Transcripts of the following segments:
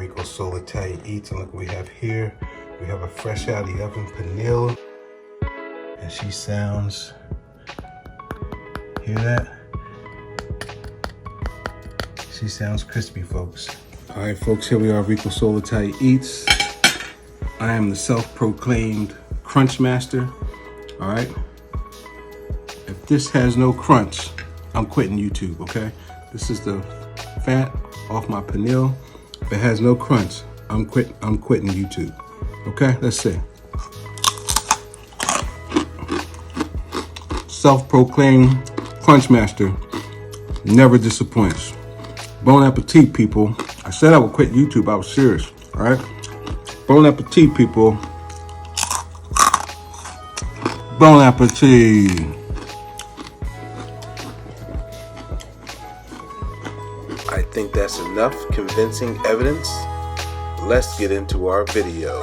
Rico Soul Italian Eats, and look what we have here. We have a fresh out of the oven Pernil, and she sounds, hear that? She sounds crispy, folks. All right, folks, here we are, Rico Soul Italian Eats. I am the self-proclaimed crunch master, all right? If this has no crunch, I'm quitting YouTube, okay? This is the fat off my Pernil. If it has no crunch, I'm quitting YouTube. Okay, let's see. Self-proclaimed crunch master, never disappoints. Bon appetit, people. I said I would quit YouTube, I was serious, all right? Bon appetit, people. Bon appetit. I think that's enough convincing evidence. Let's get into our video.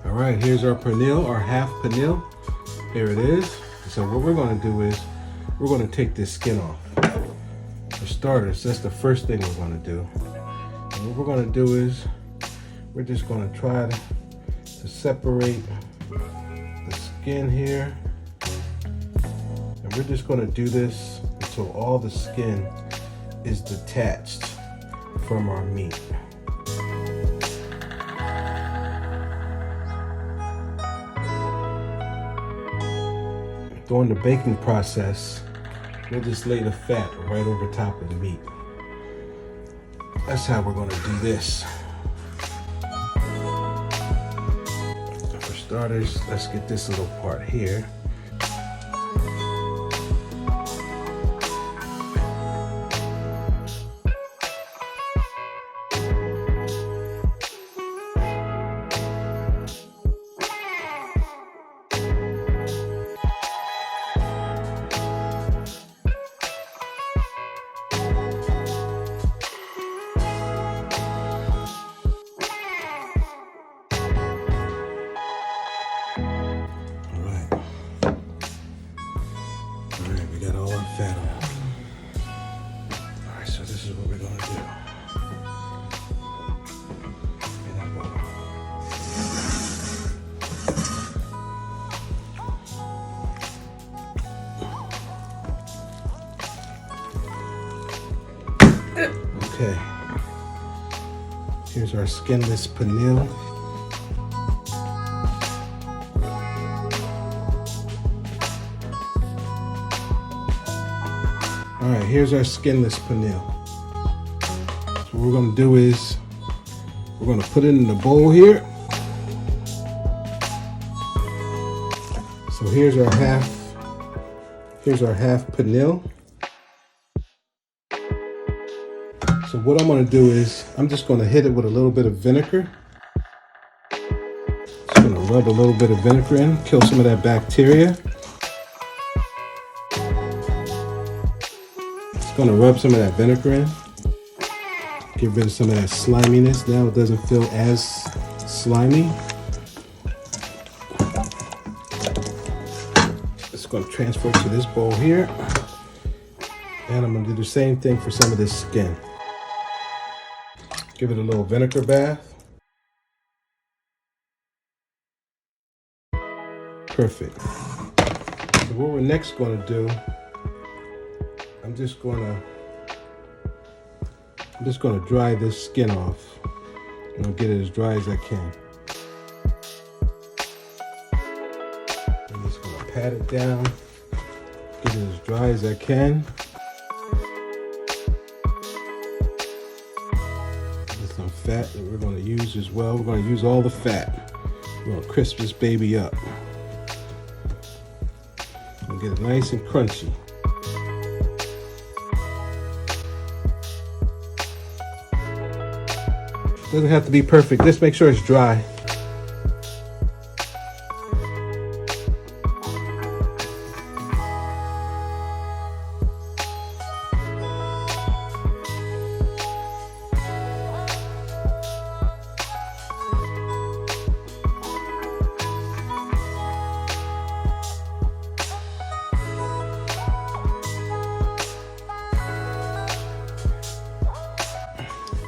All right, here's our Pernil, our half Pernil. Here it is. So what we're going to do is we're going to take this skin off. For starters, that's the first thing we're going to do. And what we're going to do is we're just going to try to separate the skin here. And we're just going to do this until all the skin is detached from our meat. During the baking process, we'll just lay the fat right over top of the meat. That's how we're going to do this. So for starters, let's get this little part here. Fat on. Alright, so this is what we're gonna do. Okay. Here's our skinless Pernil. All right, here's our skinless Pernil. So what we're gonna do is we're gonna put it in the bowl here. So here's our half Pernil. So what I'm gonna do is I'm just gonna hit it with a little bit of vinegar. Just gonna rub a little bit of vinegar in, kill some of that bacteria. Gonna rub some of that vinegar in, get rid of some of that sliminess. Now it doesn't feel as slimy. It's gonna transfer to this bowl here, and I'm gonna do the same thing for some of this skin. Give it a little vinegar bath. Perfect. So what we're next gonna do, I'm just gonna dry this skin off. I'm gonna get it as dry as I can. I'm just gonna pat it down, get it as dry as I can. There's some fat that we're gonna use as well. We're gonna use all the fat. We're gonna crisp this baby up. We'll get it nice and crunchy. Doesn't have to be perfect. Just make sure it's dry.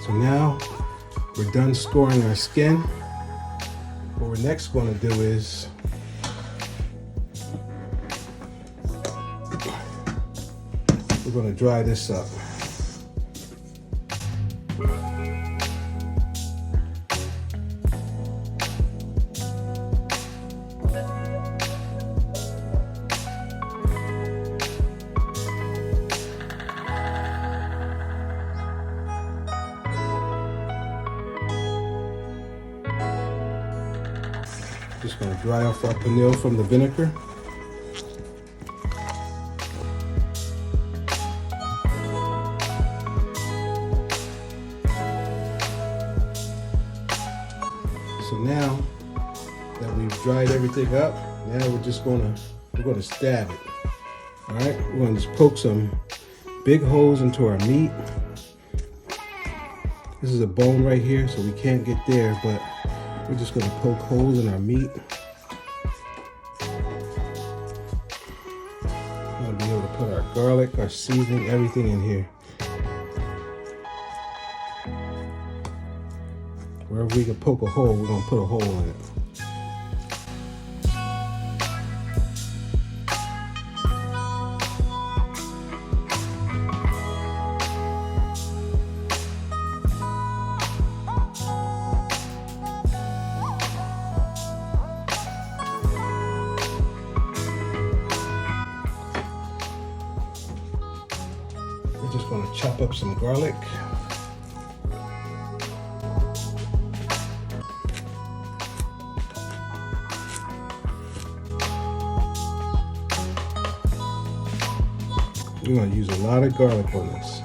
So now we're done storing our skin. What we're next going to do is we're going to dry this up. Just going to dry off our pernil from the vinegar. So now that we've dried everything up, now we're going to stab it. All right, we're going to just poke some big holes into our meat. This is a bone right here, so we can't get there, but we're just going to poke holes in our meat. We're going to be able to put our garlic, our seasoning, everything in here. Wherever we can poke a hole, we're going to put a hole in it. We're just going to chop up some garlic. We're going to use a lot of garlic on this.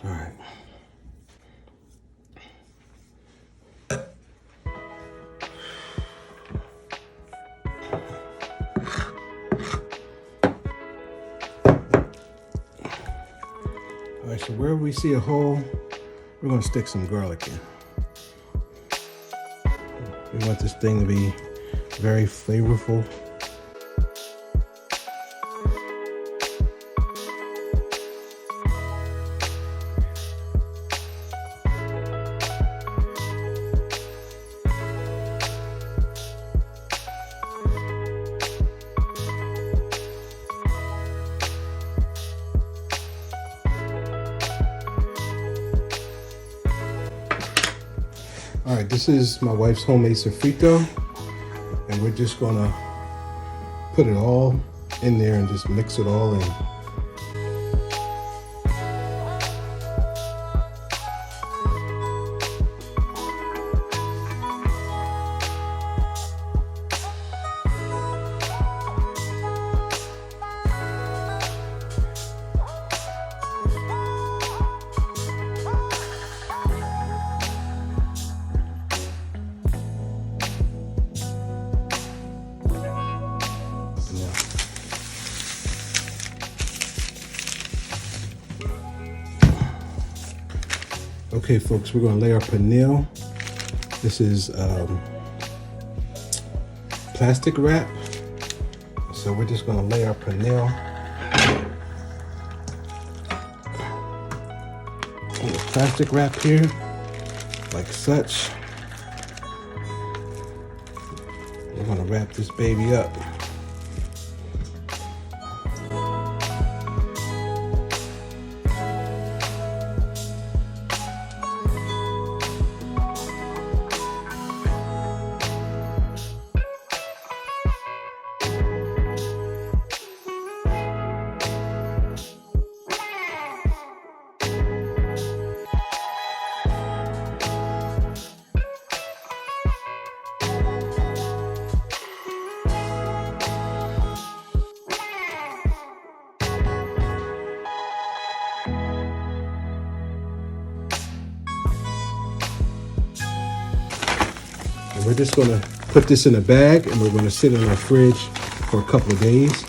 All right. All right, so wherever we see a hole, we're going to stick some garlic in. We want this thing to be very flavorful. All right, this is my wife's homemade Sofrito, and we're just gonna put it all in there and just mix it all in. Okay, folks, we're going to lay our pernil. This is plastic wrap. So we're just going to lay our pernil on the plastic wrap here, like such. We're going to wrap this baby up. And we're just gonna put this in a bag and we're gonna sit in our fridge for a couple of days.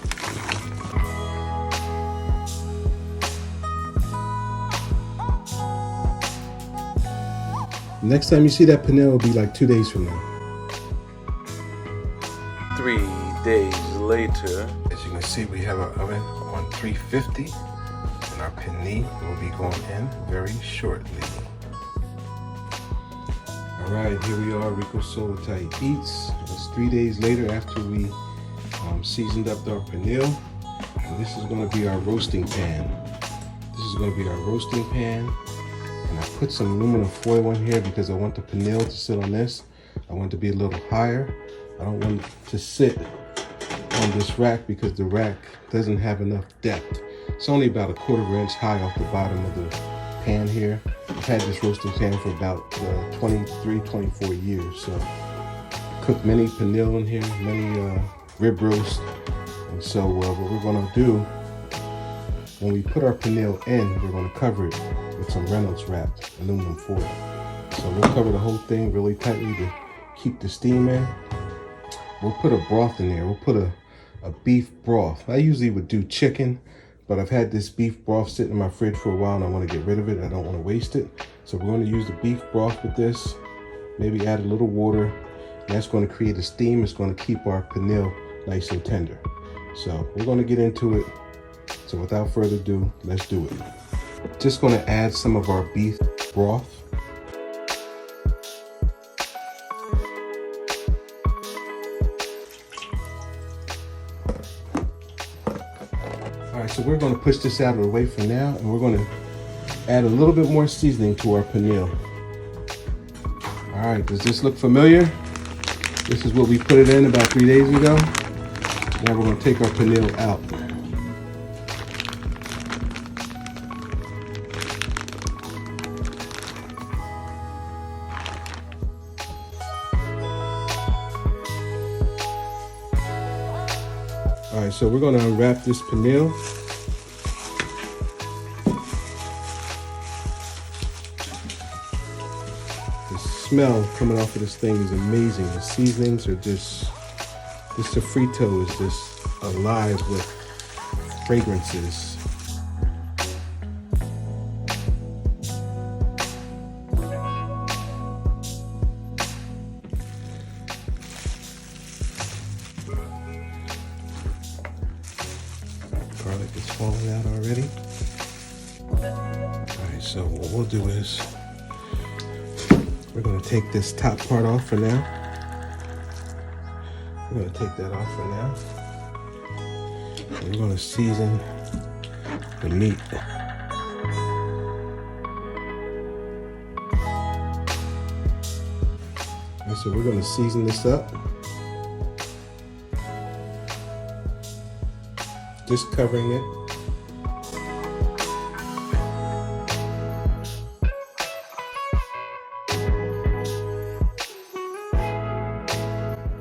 Next time you see that pernil will be like 2 days from now. 3 days later. As you can see, we have our oven on 350 and our pernil will be going in very shortly. All right, here we are, Rico Soul Italia Eats. It's 3 days later after we seasoned up our pernil. And this is gonna be our roasting pan. This is gonna be our roasting pan. And I put some aluminum foil in here because I want the pernil to sit on this. I want it to be a little higher. I don't want it to sit on this rack because the rack doesn't have enough depth. It's only about a 1/4 inch high off the bottom of the pan here. I've had this roasting pan for about 23, 24 years. So I cooked many pernil in here, many rib roast. And so what we're gonna do, when we put our pernil in, we're gonna cover it with some Reynolds wrapped aluminum foil. So we'll cover the whole thing really tightly to keep the steam in. We'll put a broth in there. We'll put a beef broth. I usually would do chicken, but I've had this beef broth sitting in my fridge for a while and I want to get rid of it. I don't want to waste it. So we're going to use the beef broth with this. Maybe add a little water. And that's going to create a steam. It's going to keep our pernil nice and tender. So we're going to get into it. So without further ado, let's do it. Just going to add some of our beef broth. All right, so we're going to push this out of the way for now, and we're going to add a little bit more seasoning to our pernil. All right, does this look familiar? This is what we put it in about 3 days ago. Now we're going to take our pernil out. All right, so we're going to unwrap this pernil. The smell coming off of this thing is amazing. The seasonings are just, this Sofrito is just alive with fragrances. Garlic is falling out already. Alright, so what we'll do is we're going to take this top part off for now. We're going to take that off for now. And we're going to season the meat. And so we're going to season this up. Just covering it.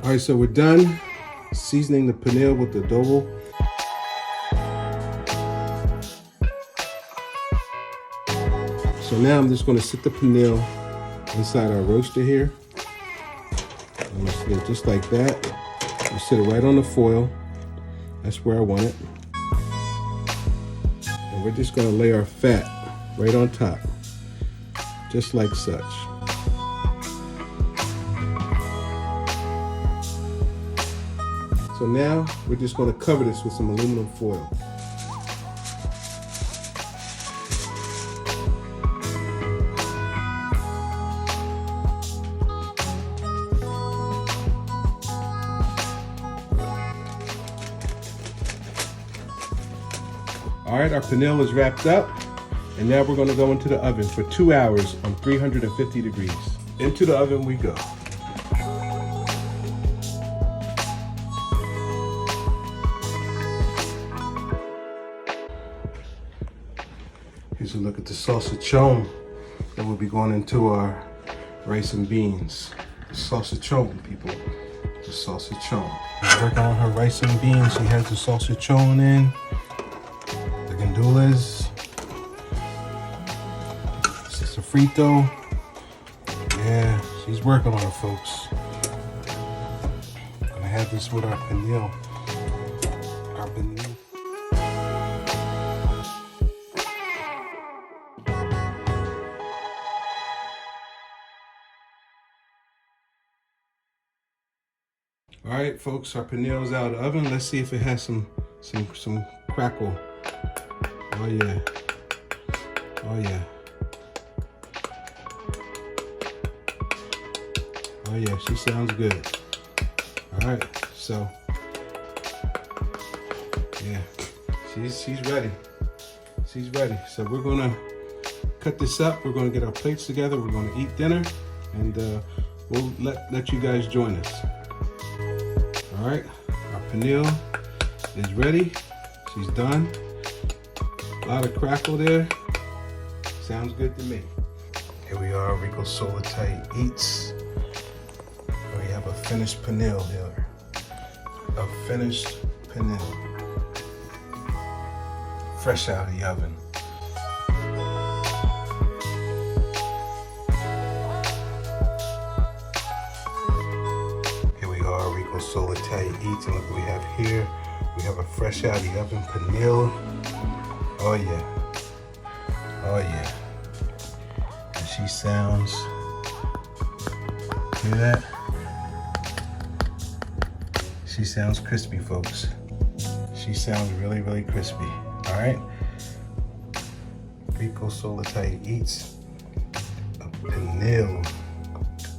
All right, so we're done seasoning the pernil with the adobo. So now I'm just going to sit the pernil inside our roaster here. I'm going to sit it just like that. I'll sit it right on the foil. That's where I want it. And we're just going to lay our fat right on top, just like such. So now we're just going to cover this with some aluminum foil. All right, our pernil is wrapped up, and now we're going to go into the oven for 2 hours on 350 degrees. Into the oven we go. Here's a look at the salsiccione that will be going into our rice and beans. The salsiccione, people. The salsiccione. Working on her rice and beans. She has the salsiccione in. The gandules. Sofrito. Yeah, she's working on it, folks. have this with our pernil. Our pernil. All right, folks, our pernil's out of the oven. Let's see if it has some crackle. Oh yeah. Oh yeah. Oh yeah, she sounds good. All right, so yeah, she's ready. She's ready. So we're gonna cut this up. We're gonna get our plates together. We're gonna eat dinner, and we'll let you guys join us. All right, our pernil is ready. She's done. A lot of crackle there. Sounds good to me. Here we are, Rico Soul Tight Eats. We have a finished pernil here. A finished pernil. Fresh out of the oven. Here we are, Rico Soul Tight Eats, and look what we have here. We have a fresh out of the oven pernil. Oh yeah. Oh yeah. And she sounds, hear that? She sounds crispy, folks. She sounds really, really crispy. All right? Rico Soul Tight Eats a pernil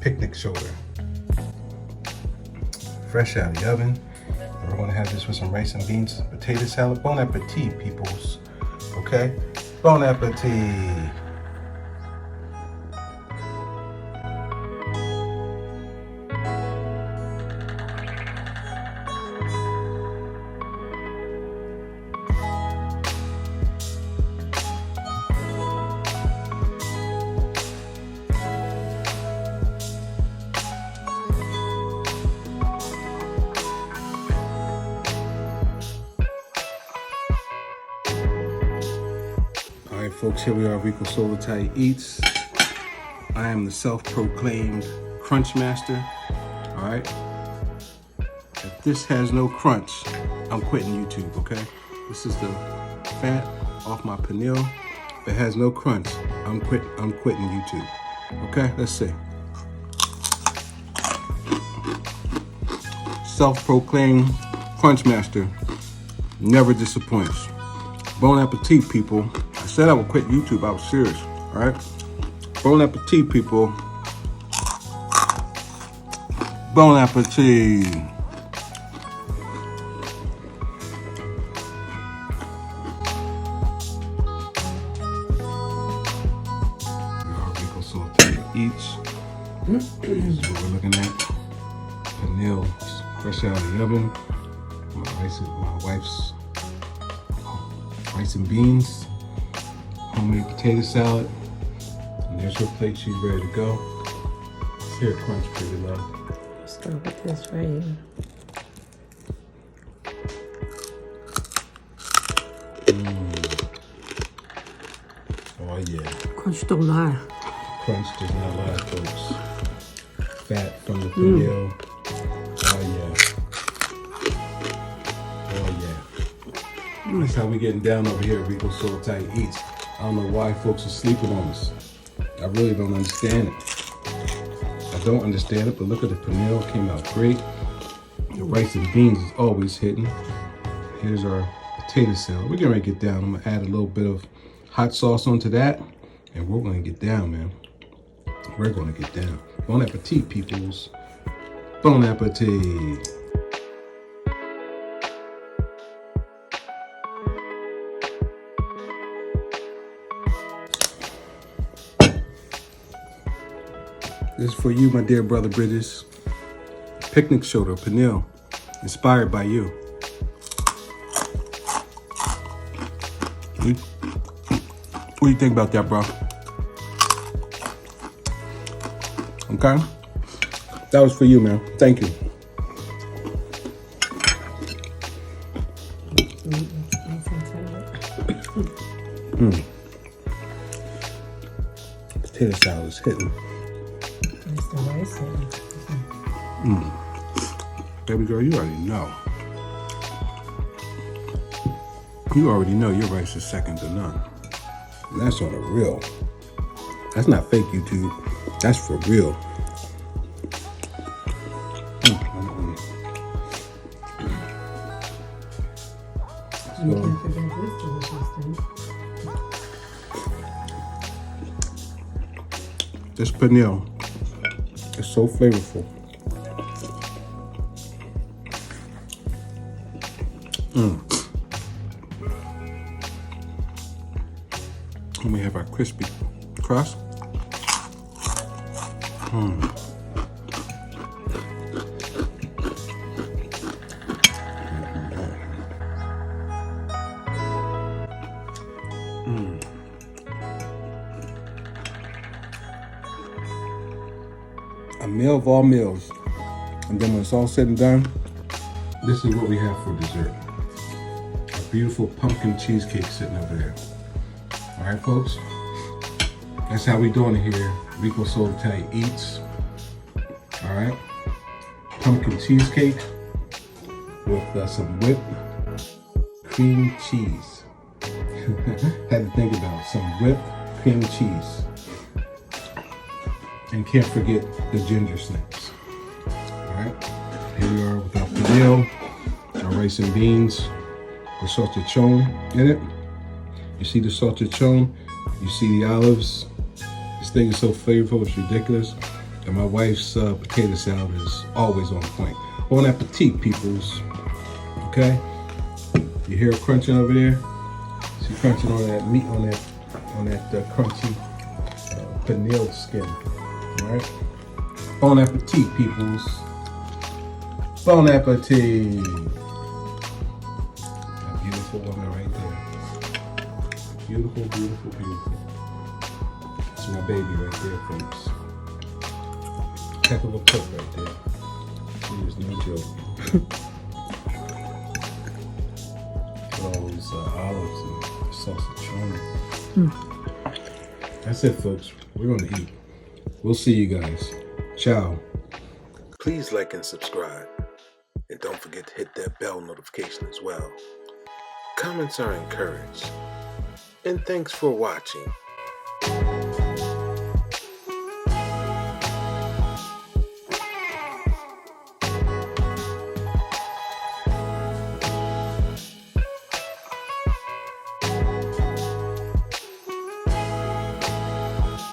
picnic shoulder. Fresh out of the oven. And we're gonna have this with some rice and beans, potato salad. Bon appetit, peoples. Okay? Bon appetit. All right, folks, here we are, Rico Soul Tight Eats. I am the self-proclaimed crunch master. All right. If this has no crunch, I'm quitting YouTube. Okay. This is the fat off my pernil. If it has no crunch, I'm quitting YouTube. Okay. Let's see. Self-proclaimed crunch master never disappoints. Bon appetit, people. I said I would quit YouTube. I was serious. All right. Bon appetit, people. Bon appetit. Rico Soul Tight Eats. This is what we're looking at. Pernil, fresh out of the oven. My wife's rice and beans, homemade potato salad, and there's her plate. She's ready to go. Let's hear it crunch, pretty love. Start with this right here. Oh yeah. Crunch don't lie. Crunch does not lie, folks. Fat from the pernil. Oh yeah. Oh yeah. That's how we getting down over here at Rico Soul Tight Eats. I don't know why folks are sleeping on us. I really don't understand it. I don't understand it, but look at the pernil, came out great. The rice and beans is always hitting. Here's our potato salad. We're getting ready to get down. I'm gonna add a little bit of hot sauce onto that, and we're gonna get down, man. We're gonna get down. Bon appetit, peoples. Bon appetit. This is for you, my dear brother Bridges. Picnic shoulder, pernil, inspired by you. What do you think about that, bro? Okay? That was for you, man. Thank you. Potato salad is hitting. It's the rice. Baby girl, you already know. You already know your rice is second to none. And that's on the real. That's not fake YouTube. That's for real. You can't forget this delicious thing. This pernil is so flavorful. And we have our crispy crust. A meal of all meals. And then when it's all said and done, this is what we have for dessert. A beautiful pumpkin cheesecake sitting over there. All right, folks? That's how we doing it here. Rico Soul Italia Eats. All right? Pumpkin cheesecake with some whipped cream cheese. Had to think about some whipped cream cheese. And can't forget the ginger snaps. All right, here we are with our pernil, our rice and beans, the salchichon in it. You see the salchichon, you see the olives. This thing is so flavorful, it's ridiculous. And my wife's potato salad is always on point. Bon appetit, peoples. Okay, you hear her crunching over there? She's crunching on that meat, on that crunchy pernil skin. All right. Bon appetit, peoples. Bon appetit. That beautiful woman right there. Beautiful, beautiful, beautiful. That's my baby right there, folks. Heck of a cook right there. She is no joke. All those olives and salchichon. That's it, folks. We're gonna eat. We'll see you guys. Ciao. Please like and subscribe. And don't forget to hit that bell notification as well. Comments are encouraged. And thanks for watching.